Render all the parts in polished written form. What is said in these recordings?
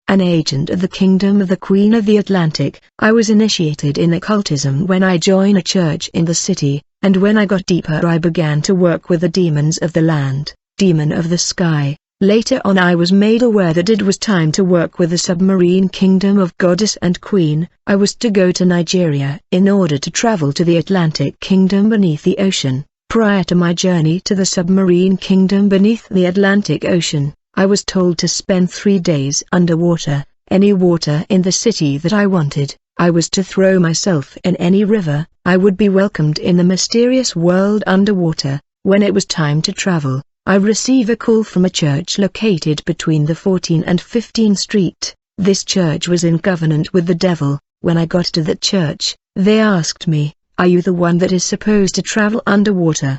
an agent of the kingdom of the Queen of the Atlantic. I was initiated in occultism when I joined a church in the city, and when I got deeper I began to work with the demons of the land, demon of the sky. Later on I was made aware that it was time to work with the submarine kingdom of Goddess and Queen. I was to go to Nigeria in order to travel to the Atlantic kingdom beneath the ocean. Prior to my journey to the submarine kingdom beneath the Atlantic Ocean, I was told to spend 3 days underwater, any water in the city that I wanted. I was to throw myself in any river. I would be welcomed in the mysterious world underwater. When it was time to travel, I received a call from a church located between the 14th and 15th Street. This church was in covenant with the devil. When I got to that church, they asked me, "Are you the one that is supposed to travel underwater?"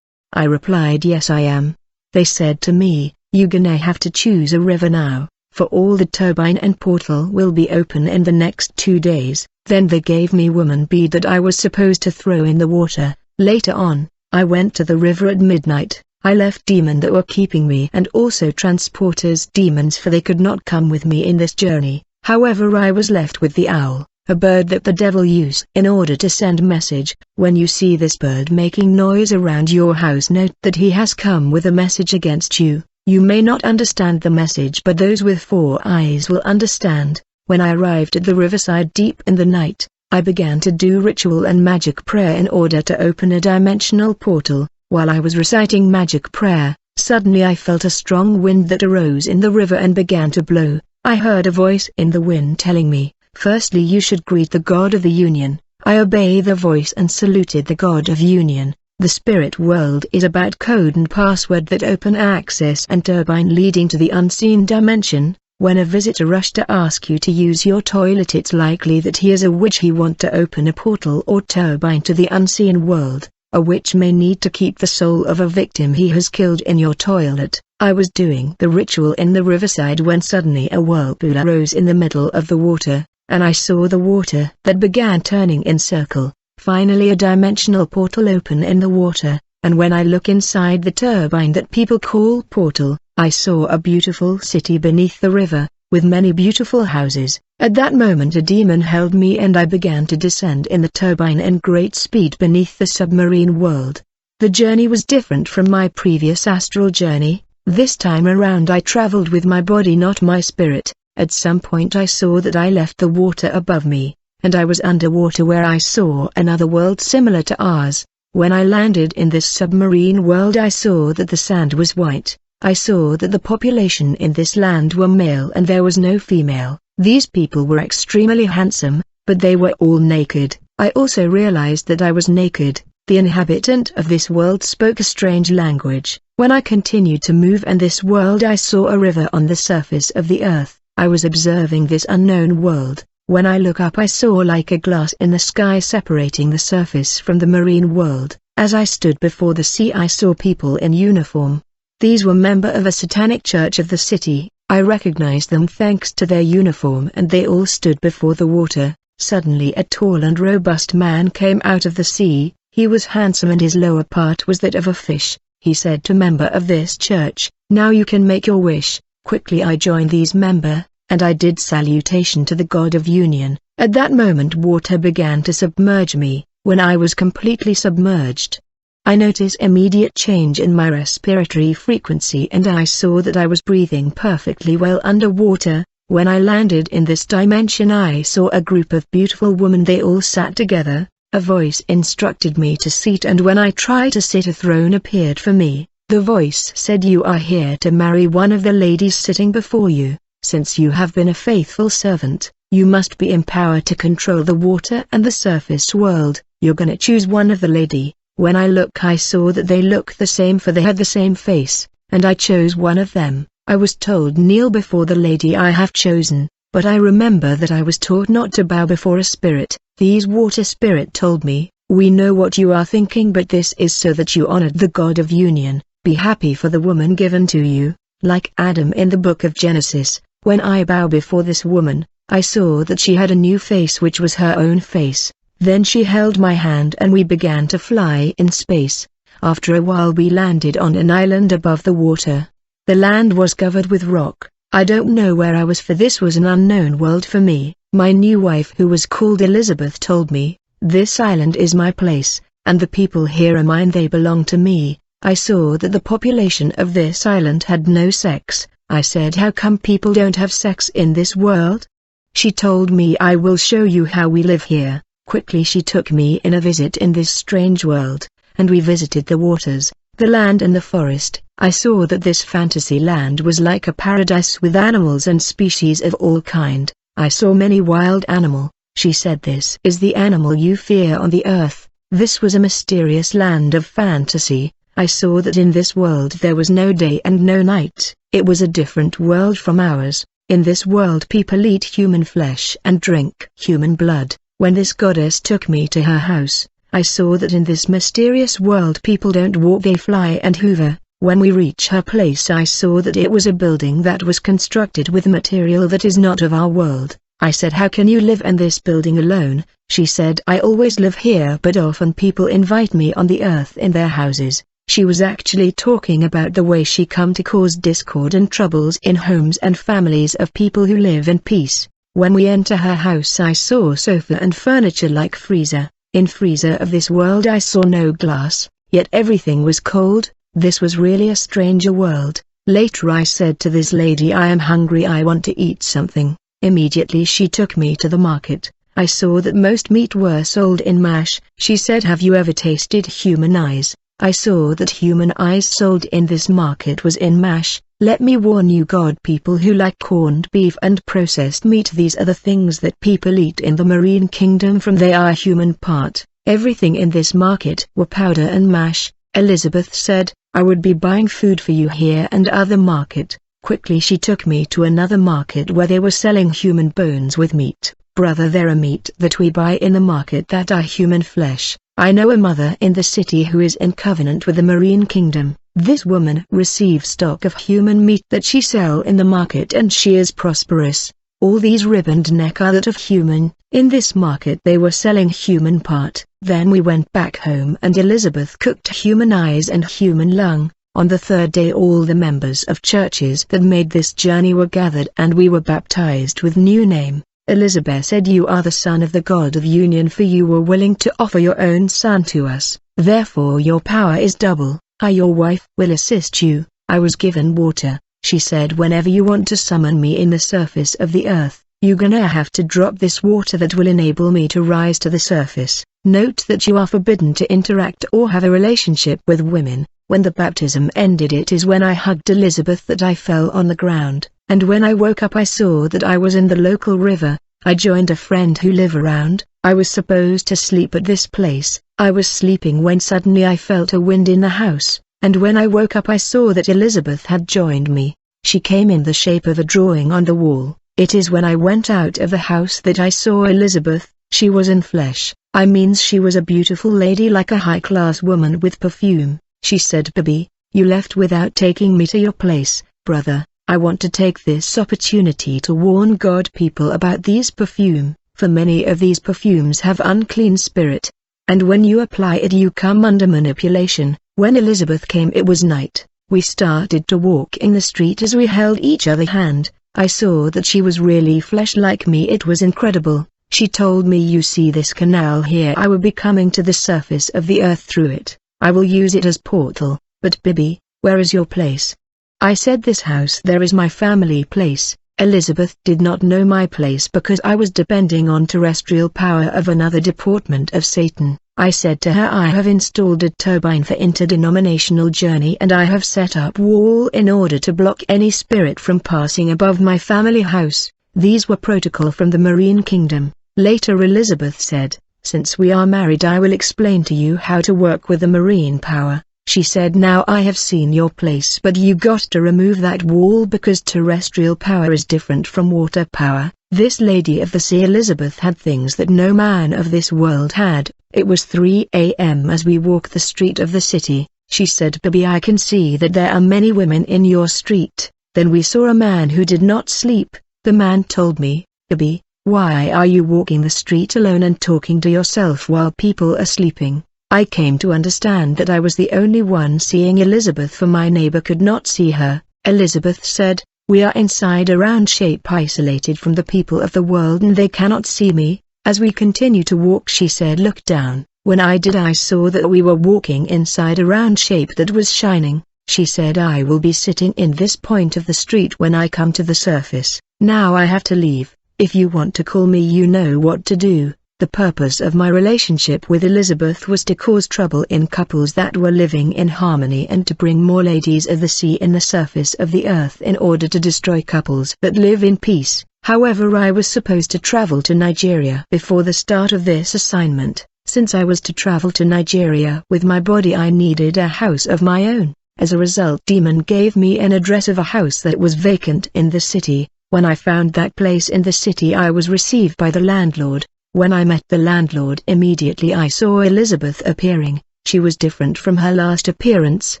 I replied, "Yes, I am." They said to me, "You're gonna have to choose a river now, for all the turbine and portal will be open in the next 2 days." Then they gave me woman bead that I was supposed to throw in the water. Later on, I went to the river at midnight. I left demon that were keeping me and also transporters demons, for they could not come with me in this journey. However, I was left with the owl, a bird that the devil used in order to send message. When you see this bird making noise around your house, note that he has come with a message against you. You may not understand the message, but those with 4 eyes will understand. When I arrived at the riverside deep in the night, I began to do ritual and magic prayer in order to open a dimensional portal. While I was reciting magic prayer, suddenly I felt a strong wind that arose in the river and began to blow. I heard a voice in the wind telling me, "Firstly you should greet the God of the Union." I obeyed the voice and saluted the God of Union. The spirit world is about code and password that open access and turbine leading to the unseen dimension. When a visitor rushed to ask you to use your toilet, it's likely that he is a witch. He want to open a portal or turbine to the unseen world. A witch may need to keep the soul of a victim he has killed in your toilet. I was doing the ritual in the riverside when suddenly a whirlpool arose in the middle of the water, and I saw the water that began turning in circle. Finally a dimensional portal opened in the water, and when I look inside the turbine that people call portal, I saw a beautiful city beneath the river, with many beautiful houses. At that moment a demon held me and I began to descend in the turbine in great speed beneath the submarine world. The journey was different from my previous astral journey. This time around I traveled with my body, not my spirit. At some point I saw that I left the water above me, and I was underwater where I saw another world similar to ours. When I landed in this submarine world I saw that the sand was white. I saw that the population in this land were male and there was no female. These people were extremely handsome, but they were all naked. I also realized that I was naked. The inhabitant of this world spoke a strange language. When I continued to move in this world I saw a river on the surface of the earth. I was observing this unknown world. When I look up I saw like a glass in the sky separating the surface from the marine world. As I stood before the sea I saw people in uniform. These were members of a satanic church of the city. I recognized them thanks to their uniform, and they all stood before the water. Suddenly a tall and robust man came out of the sea. He was handsome and his lower part was that of a fish. He said to member of this church, "Now you can make your wish." Quickly I joined these member, and I did salutation to the God of Union. At that moment water began to submerge me. When I was completely submerged, I noticed immediate change in my respiratory frequency and I saw that I was breathing perfectly well underwater. When I landed in this dimension I saw a group of beautiful women. They all sat together. A voice instructed me to sit, and when I tried to sit a throne appeared for me. The voice said, "You are here to marry one of the ladies sitting before you. Since you have been a faithful servant, you must be empowered to control the water and the surface world. You're gonna choose one of the lady." When I looked I saw that they looked the same, for they had the same face, and I chose one of them. I was told kneel before the lady I have chosen, but I remember that I was taught not to bow before a spirit. These water spirit told me, "We know what you are thinking, but this is so that you honored the God of Union. Be happy for the woman given to you." Like Adam in the book of Genesis, when I bow before this woman, I saw that she had a new face which was her own face. Then she held my hand and we began to fly in space. After a while we landed on an island above the water. The land was covered with rock. I don't know where I was, for this was an unknown world for me. My new wife, who was called Elizabeth, told me, "This island is my place, and the people here are mine, they belong to me." I saw that the population of this island had no sex. I said, "How come people don't have sex in this world?" She told me, "I will show you how we live here." Quickly she took me in a visit in this strange world, and we visited the waters, the land and the forest. I saw that this fantasy land was like a paradise with animals and species of all kind. I saw many wild animal. She said, "This is the animal you fear on the earth." This was a mysterious land of fantasy. I saw that in this world there was no day and no night. It was a different world from ours. In this world people eat human flesh and drink human blood. When this goddess took me to her house, I saw that in this mysterious world people don't walk, they fly and hover. When we reached her place, I saw that it was a building that was constructed with material that is not of our world. I said, "How can you live in this building alone?" She said, "I always live here, but often people invite me on the earth in their houses." She was actually talking about the way she come to cause discord and troubles in homes and families of people who live in peace. When we enter her house, I saw sofa and furniture like freezer. In freezer of this world I saw no glass, yet everything was cold. This was really a stranger world. Later I said to this lady, "I am hungry, I want to eat something." Immediately she took me to the market. I saw that most meat were sold in mash. She said, "Have you ever tasted human eyes?" I saw that human eyes sold in this market was in mash. Let me warn you, God people who like corned beef and processed meat, these are the things that people eat in the marine kingdom, from they are human part. Everything in this market were powder and mash. Elizabeth said, "I would be buying food for you here and other market." Quickly she took me to another market where they were selling human bones with meat. "Brother, there are meat that we buy in the market that are human flesh. I know a mother in the city who is in covenant with the marine kingdom. This woman receives stock of human meat that she sell in the market, and she is prosperous. All these ribboned neck are that of human." In this market they were selling human part. Then we went back home and Elizabeth cooked human eyes and human lung. On the third day all the members of churches that made this journey were gathered and we were baptized with new name. Elizabeth said, "You are the son of the God of union, for you were willing to offer your own son to us. Therefore your power is double. I, your wife, will assist you." I was given water. She said, "Whenever you want to summon me in the surface of the earth, you're gonna have to drop this water that will enable me to rise to the surface. Note that you are forbidden to interact or have a relationship with women." When the baptism ended, it is when I hugged Elizabeth that I fell on the ground, and when I woke up I saw that I was in the local river. I joined a friend who lived around. I was supposed to sleep at this place. I was sleeping when suddenly I felt a wind in the house, and when I woke up I saw that Elizabeth had joined me. She came in the shape of a drawing on the wall. It is when I went out of the house that I saw Elizabeth. She was in flesh. I means she was a beautiful lady, like a high-class woman with perfume. She said, "Baby, you left without taking me to your place." "Brother, I want to take this opportunity to warn God people about these perfume, for many of these perfumes have unclean spirit. And when you apply it you come under manipulation." When Elizabeth came it was night. We started to walk in the street as we held each other hand. I saw that she was really flesh like me. It was incredible. She told me, "You see this canal here? I will be coming to the surface of the earth through it. I will use it as portal." "But Bibi, where is your place?" I said, "This house there is my family place." Elizabeth did not know my place because I was depending on terrestrial power of another department of Satan. I said to her, "I have installed a turbine for interdenominational journey and I have set up wall in order to block any spirit from passing above my family house." These were protocol from the marine kingdom. Later Elizabeth said, "Since we are married I will explain to you how to work with the marine power." She said, "Now I have seen your place, but you got to remove that wall because terrestrial power is different from water power." This lady of the sea Elizabeth had things that no man of this world had. It was 3 a.m. as we walked the street of the city. She said, "Baby, I can see that there are many women in your street." Then we saw a man who did not sleep. The man told me, "Baby, why are you walking the street alone and talking to yourself while people are sleeping?" I came to understand that I was the only one seeing Elizabeth, for my neighbor could not see her. Elizabeth said, We are inside a round shape, isolated from the people of the world, and they cannot see me. As we continue to walk, she said, look down. When I did, I saw that we were walking inside a round shape that was shining. She said, I will be sitting in this point of the street when I come to the surface. Now I have to leave. If you want to call me, you know what to do. The purpose of my relationship with Elizabeth was to cause trouble in couples that were living in harmony, and to bring more ladies of the sea in the surface of the earth in order to destroy couples that live in peace. However, I was supposed to travel to Nigeria before the start of this assignment. Since I was to travel to Nigeria with my body, I needed a house of my own. As a result, Demon gave me an address of a house that was vacant in the city. When I found that place in the city, I was received by the landlord. When I met the landlord, immediately I saw Elizabeth appearing. She was different from her last appearance.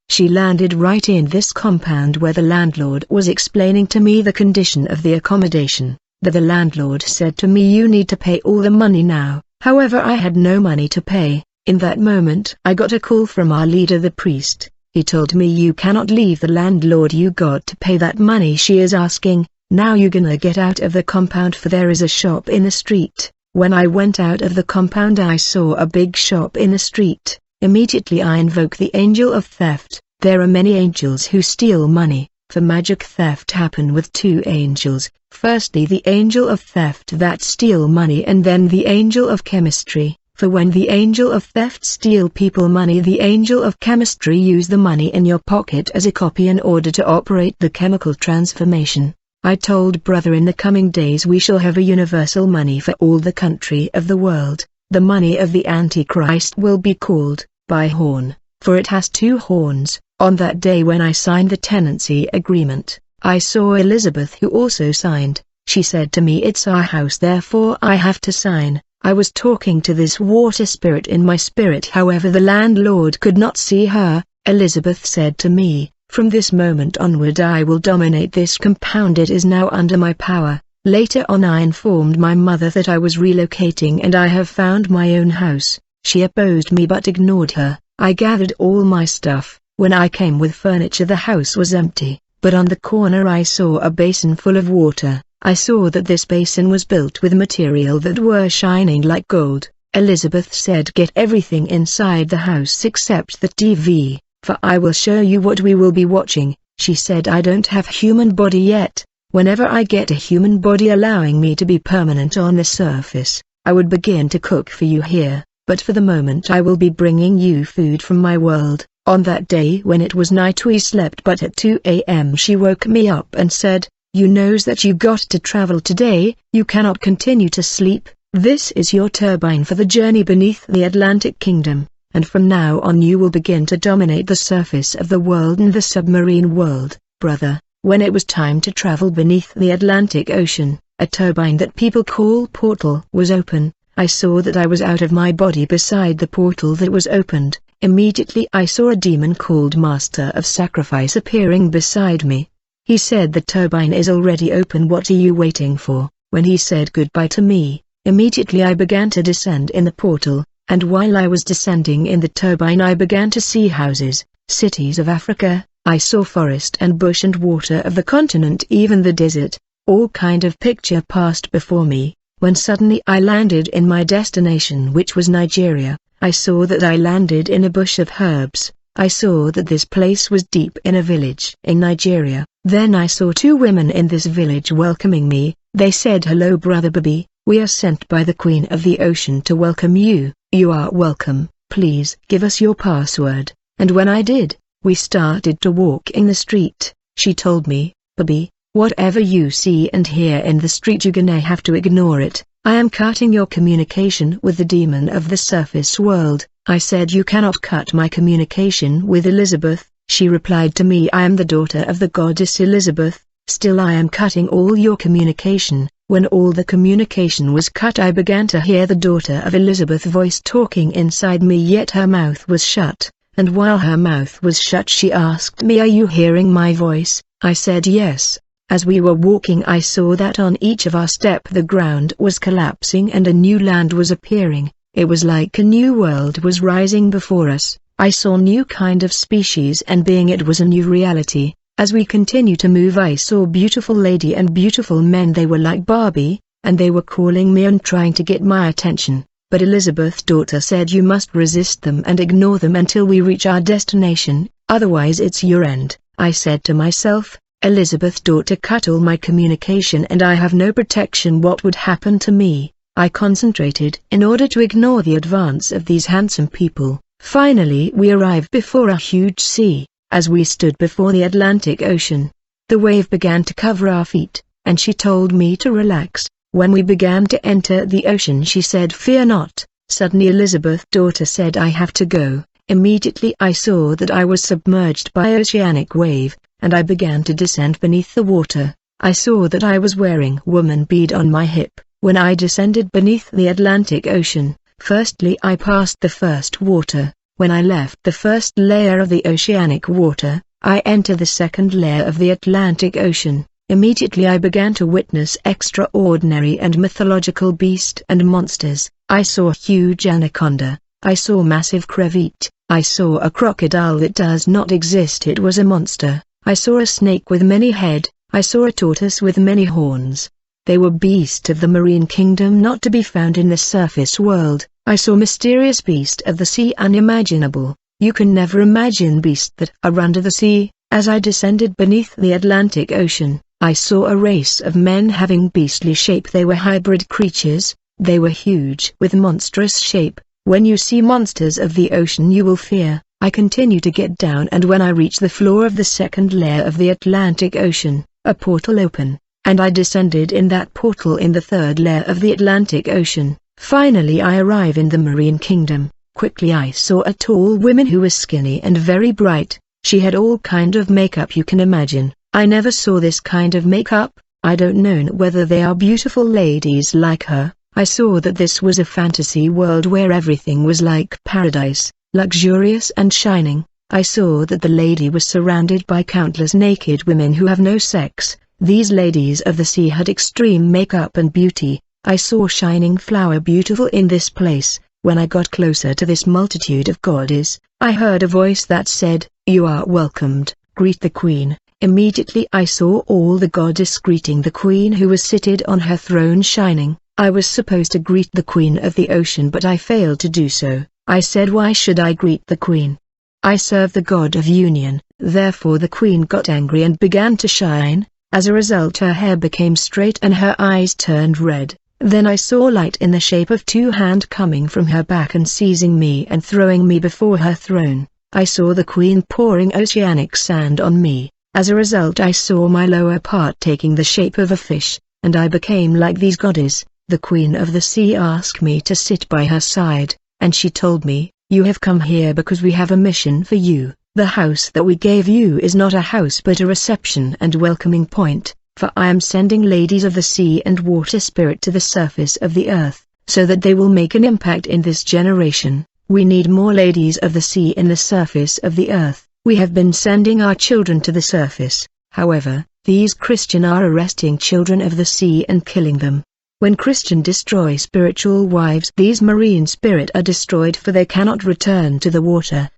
She landed right in this compound where the landlord was explaining to me the condition of the accommodation. The landlord said to me, you need to pay all the money now. However, I had no money to pay. In that moment, I got a call from our leader, the priest. He told me, you cannot leave the landlord, you got to pay that money she is asking. Now you gonna get out of the compound, for there is a shop in the street. When I went out of the compound, I saw a big shop in the street. Immediately I invoke the angel of theft. There are many angels who steal money. For magic theft happen with two angels. Firstly, the angel of theft that steal money, and then the angel of chemistry. For when the angel of theft steal people money, the angel of chemistry use the money in your pocket as a copy in order to operate the chemical transformation. I told brother, in the coming days we shall have a universal money for all the country of the world. The money of the Antichrist will be called by horn, for it has two horns. On that day when I signed the tenancy agreement, I saw Elizabeth, who also signed. She said to me, it's our house, therefore I have to sign. I was talking to this water spirit in my spirit, however the landlord could not see her. Elizabeth said to me, from this moment onward I will dominate this compound, it is now under my power. Later on I informed my mother that I was relocating and I have found my own house. She opposed me but ignored her. I gathered all my stuff. When I came with furniture, the house was empty, but on the corner I saw a basin full of water. I saw that this basin was built with material that were shining like gold. Elizabeth said, get everything inside the house except the TV. For I will show you what we will be watching. She said, I don't have human body yet. Whenever I get a human body allowing me to be permanent on the surface, I would begin to cook for you here, but for the moment I will be bringing you food from my world. On that day when it was night we slept, but at 2 a.m. she woke me up and said, you knows that you got to travel today, you cannot continue to sleep. This is your turbine for the journey beneath the Atlantic Kingdom. And from now on you will begin to dominate the surface of the world and the submarine world. Brother, when it was time to travel beneath the Atlantic Ocean, a turbine that people call portal was open. I saw that I was out of my body beside the portal that was opened. Immediately I saw a demon called Master of Sacrifice appearing beside me. He said, the turbine is already open, what are you waiting for? When he said goodbye to me, immediately I began to descend in the portal. And while I was descending in the turbine I began to see houses, cities of Africa, I saw forest and bush and water of the continent, even the desert. All kind of picture passed before me, when suddenly I landed in my destination, which was Nigeria. I saw that I landed in a bush of herbs. I saw that this place was deep in a village in Nigeria. Then I saw two women in this village welcoming me. They said, hello brother Baby, we are sent by the Queen of the Ocean to welcome you. You are welcome, please give us your password. And when I did, we started to walk in the street. She told me, Baby, whatever you see and hear in the street you're gonna have to ignore it. I am cutting your communication with the demon of the surface world. I said, you cannot cut my communication with Elizabeth. She replied to me, I am the daughter of the goddess Elizabeth. Still I am cutting all your communication. When all the communication was cut, I began to hear the daughter of Elizabeth voice talking inside me, yet her mouth was shut. And while her mouth was shut she asked me, are you hearing my voice? I said yes. As we were walking I saw that on each of our step the ground was collapsing and a new land was appearing. It was like a new world was rising before us. I saw new kind of species and being, it was a new reality. As we continued to move, I saw beautiful lady and beautiful men. They were like Barbie, and they were calling me and trying to get my attention. But Elizabeth's daughter said, you must resist them and ignore them until we reach our destination, otherwise it's your end. I said to myself, Elizabeth's daughter cut all my communication and I have no protection. What would happen to me? I concentrated in order to ignore the advance of these handsome people. Finally we arrived before a huge sea. As we stood before the Atlantic Ocean, the wave began to cover our feet, and she told me to relax. When we began to enter the ocean, she said, fear not. Suddenly Elizabeth's daughter said, I have to go. Immediately I saw that I was submerged by an oceanic wave, and I began to descend beneath the water. I saw that I was wearing woman bead on my hip. When I descended beneath the Atlantic Ocean, firstly I passed the first water. When I left the first layer of the oceanic water, I entered the second layer of the Atlantic Ocean. Immediately I began to witness extraordinary and mythological beasts and monsters. I saw huge anaconda, I saw massive crevette, I saw a crocodile that does not exist, it was a monster. I saw a snake with many heads, I saw a tortoise with many horns. They were beasts of the marine kingdom not to be found in the surface world. I saw mysterious beasts of the sea unimaginable. You can never imagine beasts that are under the sea. As I descended beneath the Atlantic Ocean, I saw a race of men having beastly shape. They were hybrid creatures. They were huge with monstrous shape. When you see monsters of the ocean you will fear. I continued to get down, and when I reached the floor of the second layer of the Atlantic Ocean, a portal opened, and I descended in that portal in the third layer of the Atlantic Ocean. Finally I arrive in the marine kingdom. Quickly I saw a tall woman who was skinny and very bright. She had all kind of makeup you can imagine. I never saw this kind of makeup. I don't know whether they are beautiful ladies like her. I saw that this was a fantasy world where everything was like paradise, luxurious and shining. I saw that the lady was surrounded by countless naked women who have no sex. These ladies of the sea had extreme makeup and beauty. I saw shining flower beautiful in this place. When I got closer to this multitude of goddesses, I heard a voice that said, you are welcomed, greet the queen. Immediately I saw all the goddesses greeting the queen who was seated on her throne shining. I was supposed to greet the queen of the ocean, but I failed to do so. I said, why should I greet the queen? I serve the god of union. Therefore the queen got angry and began to shine. As a result her hair became straight and her eyes turned red. Then I saw light in the shape of two hands coming from her back and seizing me and throwing me before her throne. I saw the queen pouring oceanic sand on me. As a result I saw my lower part taking the shape of a fish, and I became like these goddesses. The queen of the sea asked me to sit by her side, and she told me, you have come here because we have a mission for you. The house that we gave you is not a house but a reception and welcoming point. For I am sending ladies of the sea and water spirit to the surface of the earth, so that they will make an impact in this generation. We need more ladies of the sea in the surface of the earth. We have been sending our children to the surface. However, these Christians are arresting children of the sea and killing them. When Christians destroy spiritual wives, these marine spirits are destroyed, for they cannot return to the water.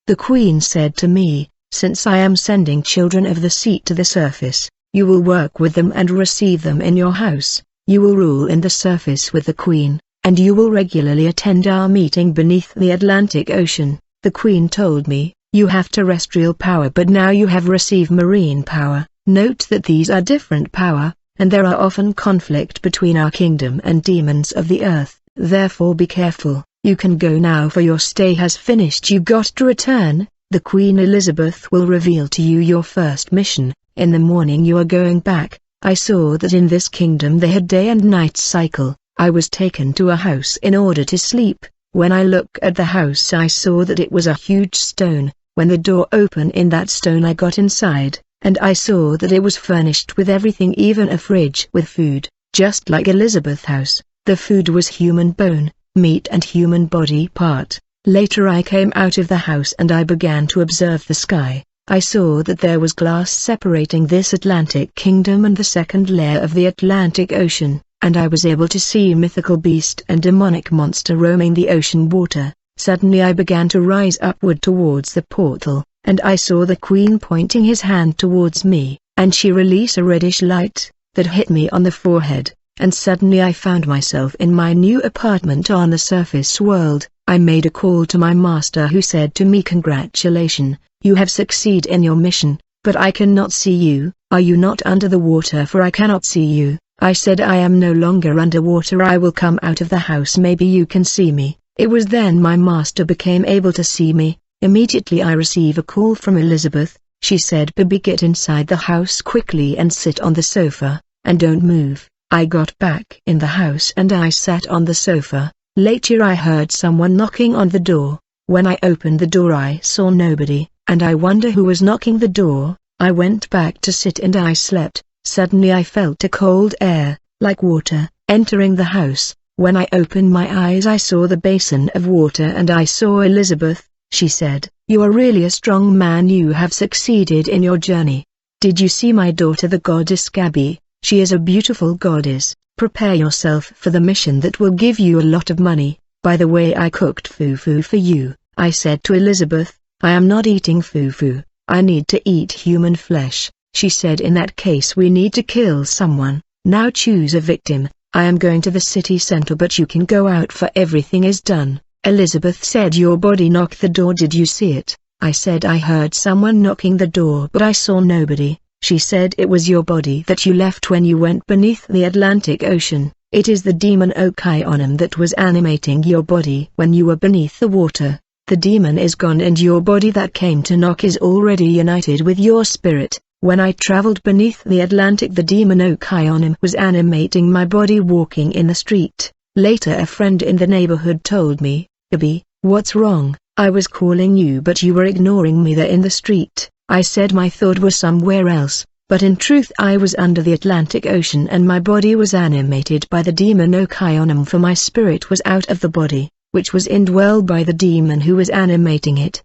The queen said to me, since I am sending children of the sea to the surface, you will work with them and receive them in your house. You will rule in the surface with the queen, and you will regularly attend our meeting beneath the Atlantic Ocean. The queen told me, you have terrestrial power but now you have received marine power. Note that these are different power, and there are often conflict between our kingdom and demons of the earth. Therefore be careful. You can go now, for your stay has finished. You got to return. The Queen Elizabeth will reveal to you your first mission. In the morning you are going back. I saw that in this kingdom they had day and night cycle. I was taken to a house in order to sleep. When I looked at the house I saw that it was a huge stone. When the door opened in that stone I got inside, and I saw that it was furnished with everything, even a fridge with food, just like Elizabeth's house. The food was human bone, meat and human body part. Later I came out of the house and I began to observe the sky. I saw that there was glass separating this Atlantic kingdom and the second layer of the Atlantic Ocean, and I was able to see mythical beast and demonic monster roaming the ocean water. Suddenly I began to rise upward towards the portal. and I saw the queen pointing his hand towards me, and she released a reddish light that hit me on the forehead, and suddenly I found myself in my new apartment on the surface world. I made a call to my master, who said to me, "Congratulations, you have succeeded in your mission, but I cannot see you. Are you not under the water? For I cannot see you." I said, "I am no longer underwater. I will come out of the house. Maybe you can see me." It was then my master became able to see me. Immediately I received a call from Elizabeth. She said, "Baby, get inside the house quickly and sit on the sofa, and don't move." I got back in the house and I sat on the sofa. Later I heard someone knocking on the door. When I opened the door I saw nobody, and I wonder who was knocking the door. I went back to sit and I slept. Suddenly I felt a cold air, like water, entering the house. When I opened my eyes I saw the basin of water and I saw Elizabeth. She said, "You are really a strong man. You have succeeded in your journey. Did you see my daughter, the goddess Gabby? She is a beautiful goddess. Prepare yourself for the mission that will give you a lot of money. By the way, I cooked fufu for you." I said to Elizabeth, "I am not eating fufu. I need to eat human flesh." She said, "In that case we need to kill someone. Now choose a victim. I am going to the city center, but you can go out for everything is done." Elizabeth said, "Your body knocked the door. Did you see it?" I said, "I heard someone knocking the door but I saw nobody." She said, "It was your body that you left when you went beneath the Atlantic Ocean. It is the demon Okionum that was animating your body when you were beneath the water. The demon is gone and your body that came to knock is already united with your spirit. When I traveled beneath the Atlantic, the demon Okionum was animating my body walking in the street." Later a friend in the neighborhood told me, "Gabi, what's wrong? I was calling you but you were ignoring me there in the street." I said my thought was somewhere else, but in truth I was under the Atlantic Ocean and my body was animated by the demon Okionum, for my spirit was out of the body, which was indwelled by the demon who was animating it.